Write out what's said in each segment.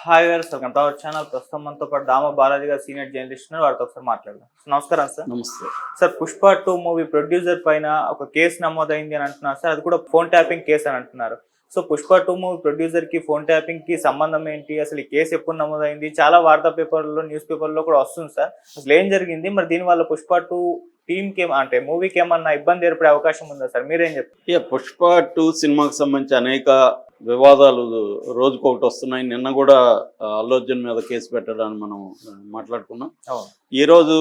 Hi గారు, welcome to our channel. ప్రస్తుతం మనతో పాటు దామ బాలాజీ గారు సీనియర్ జర్నలిస్ట్ ఉన్నారు. వారితో ఒకసారి మాట్లాడదాం. నమస్కారం సార్. నమస్తే. సార్, పుష్ప 2 మూవీ ప్రొడ్యూసర్ పైన ఒక కేసు నమోదైంది అని అంటున్నారు సార్. అది కూడా ఫోన్ ట్యాపింగ్ కేసు అని అంటున్నారు. సో పుష్ప 2 మూవీ ప్రొడ్యూసర్ కి ఫోన్ ట్యాపింగ్ కి సంబంధం ఏంటి? అసలు ఈ కేసు ఎప్పుడు నమోదైంది? చాలా వార్తా పేపర్లో, న్యూస్ పేపర్లో కూడా వస్తుంది సార్. అసలు ఏం జరిగింది? మరి దీనివల్ల పుష్ప 2 టీమ్ కి అంటే మూవీకి ఏమన్నా ఇబ్బంది ఏర్పడే అవకాశం ఉందా సార్? మీరేం చెప్తారు? పుష్ప 2 సినిమాకి సంబంధించి అనేక వివాదాలు రోజుకొకటి వస్తున్నాయి. నిన్న కూడా అల్లు అర్జున్ మీద కేసు పెట్టడాన్ని మనం మాట్లాడుకున్నాం. ఈరోజు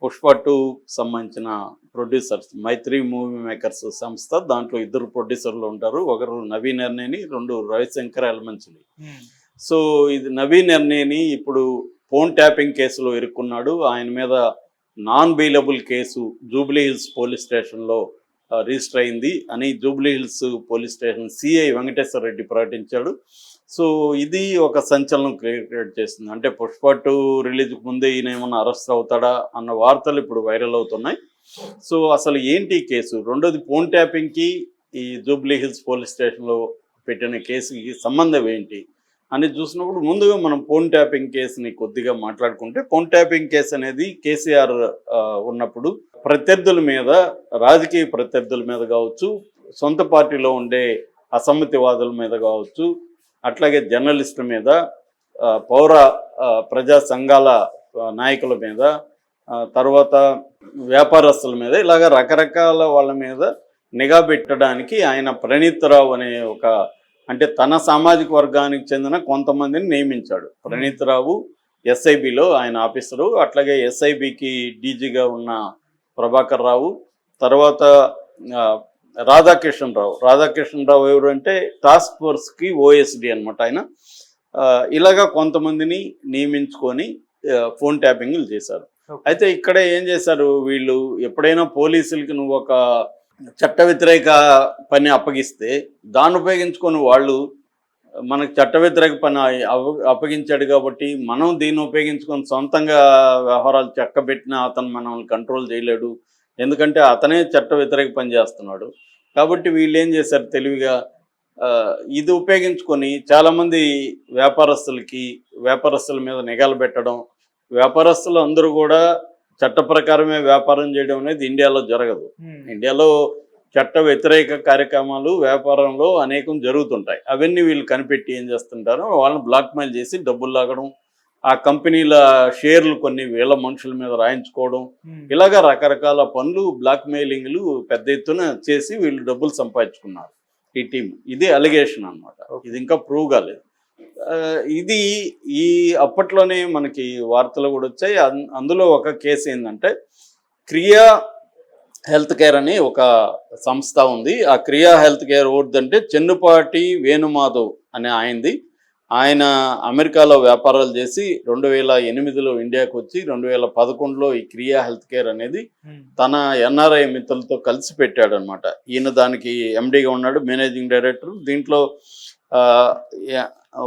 పుష్ప 2 సంబంధించిన ప్రొడ్యూసర్స్ మైత్రి మూవీ మేకర్స్ సంస్థ, దాంట్లో 2 ప్రొడ్యూసర్లు ఉంటారు. ఒకరు నవీన్ ఎర్నేని, 2 రవిశంకర్ ఎలమంచిలి. సో ఇది నవీన్ ఎర్నేని ఇప్పుడు ఫోన్ ట్యాపింగ్ కేసులో ఇరుక్కున్నాడు. ఆయన మీద non bailable case Jubilee hills police స్టేషన్లో రిజిస్టర్ అయింది అని Jubilee hills police station CI Venkateswara Reddy ప్రకటించాడు. సో ఇది ఒక సంచలనం క్రియేట్ చేస్తుంది. అంటే పుష్ప 2 రిలీజ్కి ముందే ఈయన ఏమన్నా అరెస్ట్ అవుతాడా అన్న వార్తలు ఇప్పుడు వైరల్ అవుతున్నాయి. సో అసలు ఏంటి కేసు? రెండోది, ఫోన్ ట్యాపింగ్కి ఈ జూబ్లీ హిల్స్ పోలీస్ స్టేషన్లో పెట్టిన కేసుకి సంబంధం ఏంటి అని చూసినప్పుడు ముందుగా మనం ఫోన్ ట్యాపింగ్ కేసుని కొద్దిగా మాట్లాడుకుంటే, ఫోన్ ట్యాపింగ్ కేసు అనేది కేసీఆర్ ఉన్నప్పుడు ప్రత్యర్థుల మీద, రాజకీయ ప్రత్యర్థుల మీద కావచ్చు, సొంత పార్టీలో ఉండే అసమ్మతివాదుల మీద కావచ్చు, అట్లాగే జర్నలిస్టుల మీద, పౌర ప్రజా సంఘాల నాయకుల మీద, తర్వాత వ్యాపారస్తుల మీద, ఇలాగ రకరకాల వాళ్ళ మీద నిఘా పెట్టడానికి ఆయన ప్రణీత్ రావు అనే ఒక, అంటే తన సామాజిక వర్గానికి చెందిన కొంతమందిని నియమించాడు. ప్రణీత్ రావు ఎస్ఐబిలో ఆయన ఆఫీసరు, అట్లాగే ఎస్ఐబికి డీజీగా ఉన్న ప్రభాకర్ రావు, తర్వాత రాధాకిషన్ రావు ఎవరు అంటే టాస్క్ ఫోర్స్కి ఓఎస్డి అనమాట ఆయన. ఇలాగా కొంతమందిని నియమించుకొని ఫోన్ ట్యాపింగ్లు చేశారు. అయితే ఇక్కడ ఏం చేశారు వీళ్ళు, ఎప్పుడైనా పోలీసులకి నువ్వు ఒక చట్ట వ్యతిరేక పని అప్పగిస్తే దాన్ని ఉపయోగించుకొని వాళ్ళు మనకు చట్ట వ్యతిరేక పని అప్పగించాడు కాబట్టి మనం దీన్ని ఉపయోగించుకొని సొంతంగా వ్యవహారాలు చక్కబెట్టిన అతను మనల్ని కంట్రోల్ చేయలేడు, ఎందుకంటే అతనే చట్ట వ్యతిరేక పని చేస్తున్నాడు. కాబట్టి వీళ్ళు ఏం చేశారు, తెలివిగా ఇది ఉపయోగించుకొని చాలామంది వ్యాపారస్తుల మీద నిఘాలు పెట్టడం. వ్యాపారస్తులు అందరూ కూడా చట్ట ప్రకారమే వ్యాపారం చేయడం అనేది ఇండియాలో జరగదు. ఇండియాలో చట్ట వ్యతిరేక కార్యక్రమాలు వ్యాపారంలో అనేకం జరుగుతుంటాయి. అవన్నీ వీళ్ళు కనిపెట్టి ఏం చేస్తుంటారో వాళ్ళని బ్లాక్మెయిల్ చేసి డబ్బులు లాగడం, ఆ కంపెనీల షేర్లు కొన్ని వేల మనుషుల మీద రాయించుకోవడం, ఇలాగా రకరకాల పనులు, బ్లాక్మెయిలింగ్లు పెద్ద ఎత్తున చేసి వీళ్ళు డబ్బులు సంపాదించుకున్నారు ఈ టీం. ఇది అలిగేషన్ అనమాట. ఇది ఇంకా ప్రూవ్ కాలేదు. ఇది ఈ అప్పట్లోనే మనకి వార్తలు కూడా వచ్చాయి. అందులో ఒక కేసు ఏంటంటే, క్రియా హెల్త్ కేర్ అని ఒక సంస్థ ఉంది. ఆ క్రియా హెల్త్ కేర్ అంటే చెన్నుపాటి వేణుమాధవ్ అనే ఆయనది. ఆయన అమెరికాలో వ్యాపారాలు చేసి 2008లో ఇండియాకు వచ్చి 2011లో ఈ క్రియా హెల్త్ కేర్ అనేది తన ఎన్ఆర్ఐ మిత్రులతో కలిసి పెట్టాడు అనమాట. ఈయన దానికి ఎండీగా ఉన్నాడు, మేనేజింగ్ డైరెక్టర్. దీంట్లో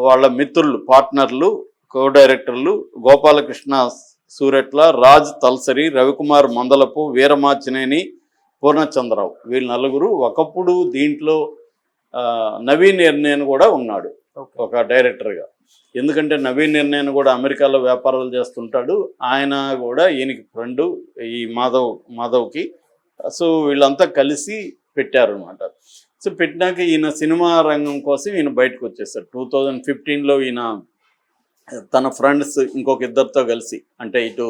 వాళ్ళ మిత్రులు, పార్ట్నర్లు, కో డైరెక్టర్లు గోపాలకృష్ణ సూరెట్ల, రాజ్ తల్సరి, రవికుమార్ మందలపు, వీరమాచినేని, పూర్ణచంద్రరావు, వీళ్ళు నలుగురు. ఒకప్పుడు దీంట్లో నవీన్ ఎర్నేని కూడా ఉన్నాడు ఒక డైరెక్టర్గా. ఎందుకంటే నవీన్ ఎర్నేని కూడా అమెరికాలో వ్యాపారాలు చేస్తుంటాడు. ఆయన కూడా ఈయనకి ఫ్రెండు, ఈ మాధవ్కి. సో వీళ్ళంతా కలిసి పెట్టారు అనమాట. సో పెట్టినాక ఈయన సినిమా రంగం కోసం ఈయన బయటకు వచ్చేసాడు. 2015లో ఈయన తన ఫ్రెండ్స్ ఇంకొక 2తో కలిసి, అంటే ఇటు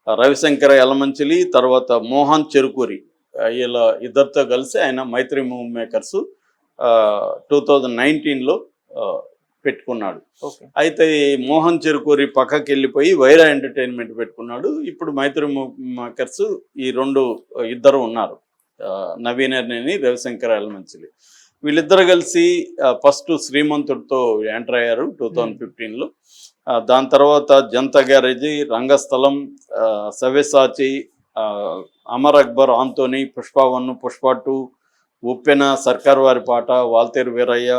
రవిశంకర్ ఎలమంచిలి, తర్వాత మోహన్ చెరుకూరి, వీళ్ళ 2తో కలిసి ఆయన మైత్రి మూవీ మేకర్స్ 2019లో పెట్టుకున్నాడు. అయితే మోహన్ చెరుకూరి పక్కకి వెళ్ళిపోయి వైరా ఎంటర్టైన్మెంట్ పెట్టుకున్నాడు. ఇప్పుడు మైత్రి మూవీ మేకర్స్ ఈ 2 ఉన్నారు, నవీన్ ఎర్నేని, రవిశంకర్ ఎలమంచిలి. వీళ్ళిద్దరు కలిసి ఫస్ట్ శ్రీమంతుడితో ఎంటర్ అయ్యారు 2015లో. దాని తర్వాత జనతా గ్యారేజీ, రంగస్థలం, సవ్యసాచి, అమర్ అక్బర్, ఆంతోని, పుష్ప 1, పుష్ప 2, ఉప్పెన, సర్కార్ వారి పాట, వాల్తేరు వీరయ్య,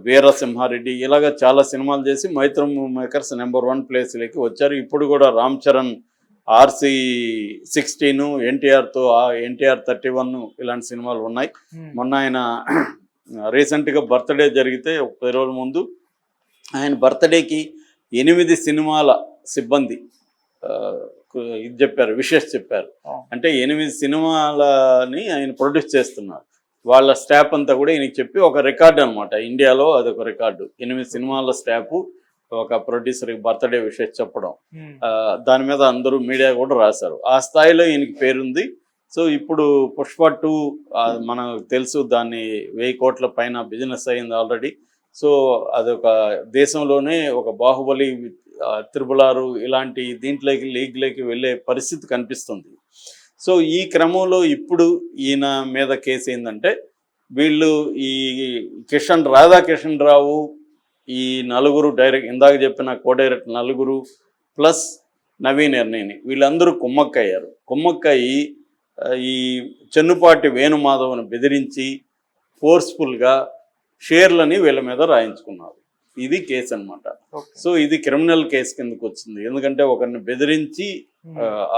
వీరసింహారెడ్డి, ఇలాగ చాలా సినిమాలు చేసి మైత్రి మూవీ మేకర్స్ నెంబర్ 1 ప్లేస్లోకి వచ్చారు. ఇప్పుడు కూడా రామ్ చరణ్ RC16, ఎన్టీఆర్తో ఎన్టీఆర్ 31 ఇలాంటి సినిమాలు ఉన్నాయి. మొన్న ఆయన రీసెంట్గా బర్త్డే జరిగితే ఒక 10 రోజుల ముందు ఆయన బర్త్డేకి 8 సినిమాల సిబ్బంది ఇది చెప్పారు, విషెస్ చెప్పారు. అంటే 8 సినిమాలని ఆయన ప్రొడ్యూస్ చేస్తున్నారు. వాళ్ళ స్టాఫ్ అంతా కూడా ఈయనకి చెప్పి ఒక రికార్డు అనమాట, ఇండియాలో అదొక రికార్డు. 8 సినిమాల స్టాఫ్ ఒక ప్రొడ్యూసర్కి బర్త్డే విషెస్ చెప్పడం, దాని మీద అందరూ మీడియా కూడా రాశారు. ఆ స్థాయిలో ఈయనకి పేరుంది. సో ఇప్పుడు పుష్ప 2 మనకు తెలుసు, దాన్ని 1000 కోట్ల పైన బిజినెస్ అయింది ఆల్రెడీ. సో అదొక దేశంలోనే ఒక బాహుబలి, త్రిబుల్ 6 ఇలాంటి దీంట్లోకి లీగ్లోకి వెళ్ళే పరిస్థితి కనిపిస్తుంది. సో ఈ క్రమంలో ఇప్పుడు ఈయన మీద కేసు ఏంటంటే, వీళ్ళు ఈ రాధాకిషన్ రావు, ఈ నలుగురు డైరెక్ట్ ఇందాక చెప్పిన కో డైరెక్టర్ నలుగురు ప్లస్ నవీన్ ఎర్నేని, వీళ్ళందరూ కుమ్మక్కయ్యారు. కుమ్మక్కయ్యి ఈ చెన్నుపాటి వేణుమాధవ్ని బెదిరించి ఫోర్స్ఫుల్గా షేర్లని వీళ్ళ మీద రాయించుకున్నారు. ఇది కేసు అనమాట. సో ఇది క్రిమినల్ కేసు కిందకు వచ్చింది. ఎందుకంటే ఒకరిని బెదిరించి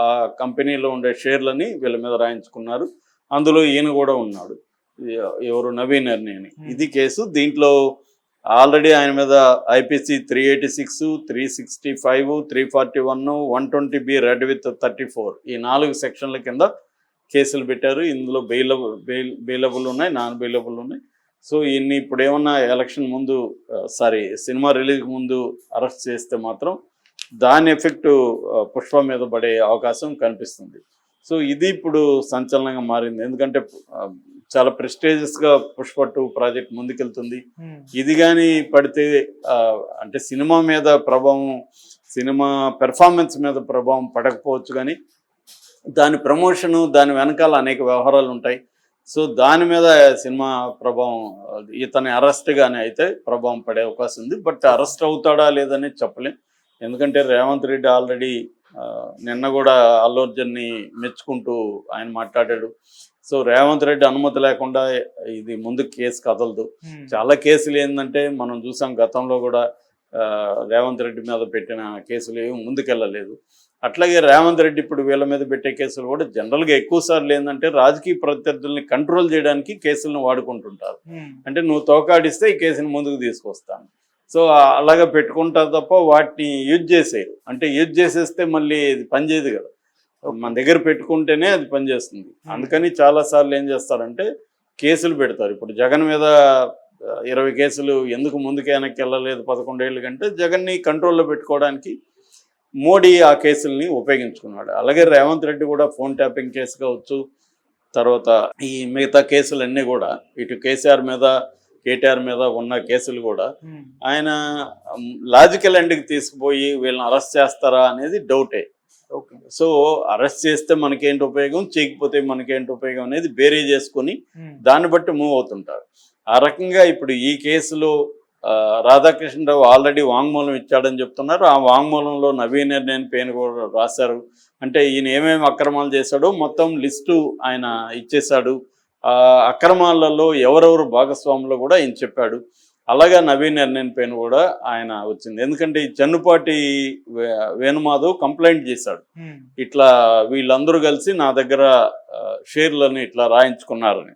ఆ కంపెనీలో ఉండే షేర్లని వీళ్ళ మీద రాయించుకున్నారు. అందులో ఈయన కూడా ఉన్నాడు, ఎవరు నవీన్ ఎర్నేని. ఇది కేసు. దీంట్లో ఆల్రెడీ ఆయన మీద ఐపీసీ 386, 365, 341, 120B రెడ్ విత్ 34 ఈ 4 సెక్షన్ల కింద కేసులు పెట్టారు. ఇందులో బెయిలబుల్ ఉన్నాయి, నాన్ బెయిలబుల్ ఉన్నాయి. సో ఈయన్ని ఇప్పుడు ఏమన్నా ఎలక్షన్ ముందు సినిమా రిలీజ్ ముందు అరెస్ట్ చేస్తే మాత్రం దాని ఎఫెక్ట్ పుష్ప మీద పడే అవకాశం కనిపిస్తుంది. సో ఇది ఇప్పుడు సంచలనంగా మారింది. ఎందుకంటే చాలా ప్రెస్టేజియస్గా పుష్ప 2 ప్రాజెక్ట్ ముందుకెళ్తుంది. ఇది కానీ పడితే అంటే సినిమా మీద ప్రభావం, సినిమా పెర్ఫార్మెన్స్ మీద ప్రభావం పడకపోవచ్చు, కానీ దాని ప్రమోషను, దాని వెనకాల అనేక వ్యవహారాలు ఉంటాయి. సో దాని మీద సినిమా ప్రభావం, ఇతని అరెస్ట్ కానీ అయితే ప్రభావం పడే అవకాశం ఉంది. బట్ అరెస్ట్ అవుతాడా లేదని చెప్పలేం. ఎందుకంటే రేవంత్ రెడ్డి ఆల్రెడీ నిన్న కూడా అల్లు అర్జున్ని మెచ్చుకుంటూ ఆయన మాట్లాడాడు. సో రేవంత్ రెడ్డి అనుమతి లేకుండా ఇది ముందుకు కేసు కదలదు. చాలా కేసులు ఏంటంటే మనం చూసాం, గతంలో కూడా రేవంత్ రెడ్డి మీద పెట్టిన కేసులు ఏమి ముందుకెళ్ళలేదు. అట్లాగే రేవంత్ రెడ్డి ఇప్పుడు వీళ్ళ మీద పెట్టే కేసులు కూడా జనరల్గా ఎక్కువ సార్లు ఏంటంటే రాజకీయ ప్రత్యర్థుల్ని కంట్రోల్ చేయడానికి కేసులను వాడుకుంటుంటారు. అంటే నువ్వు తోకాడిస్తే ఈ కేసుని ముందుకు తీసుకొస్తాను, సో అలాగా పెట్టుకుంటారు తప్ప వాటిని యూజ్ చేసేయరు. అంటే యూజ్ చేసేస్తే మళ్ళీ ఇది పనిచేయదు కదా, మన దగ్గర పెట్టుకుంటేనే అది పనిచేస్తుంది. అందుకని చాలాసార్లు ఏం చేస్తారంటే కేసులు పెడతారు. ఇప్పుడు జగన్ మీద 20 కేసులు ఎందుకు ముందుకు వెనక్కి వెళ్ళలేదు 11 ఏళ్ళు కంటే, జగన్ని కంట్రోల్లో పెట్టుకోవడానికి మోడీ ఆ కేసుల్ని ఉపయోగించుకున్నాడు. అలాగే రేవంత్ రెడ్డి కూడా ఫోన్ ట్యాపింగ్ కేసు కావచ్చు, తర్వాత ఈ మిగతా కేసులన్నీ కూడా ఇటు కేసీఆర్ మీద, కేటీఆర్ మీద ఉన్న కేసులు కూడా ఆయన లాజికల్ ఎండ్కి తీసుకుపోయి వీళ్ళని అరెస్ట్ చేస్తారా అనేది డౌటే. సో అరెస్ట్ చేస్తే మనకేంటి ఉపయోగం, చేయకపోతే మనకేంటి ఉపయోగం అనేది బేరీ చేసుకుని దాన్ని బట్టి మూవ్ అవుతుంటారు. ఆ రకంగా ఇప్పుడు ఈ కేసులో రాధాకృష్ణరావు ఆల్రెడీ వాంగ్మూలం ఇచ్చాడని చెప్తున్నారు. ఆ వాంగ్మూలంలో నవీన్ ఎర్నేని పేరు కూడా రాశారు. అంటే ఈయన ఏమేమి అక్రమాలు చేశాడో మొత్తం లిస్టు ఆయన ఇచ్చేశాడు. ఆ అక్రమాలలో ఎవరెవరు భాగస్వాములో కూడా ఆయన చెప్పాడు. అలాగా నవీన్ ఎర్నేని పేరు కూడా ఆయన వచ్చింది. ఎందుకంటే ఈ చెన్నుపాటి వేణుమాధవ్ కంప్లైంట్ చేశాడు, ఇట్లా వీళ్ళందరూ కలిసి నా దగ్గర షేర్లని ఇట్లా రాయించుకున్నారని.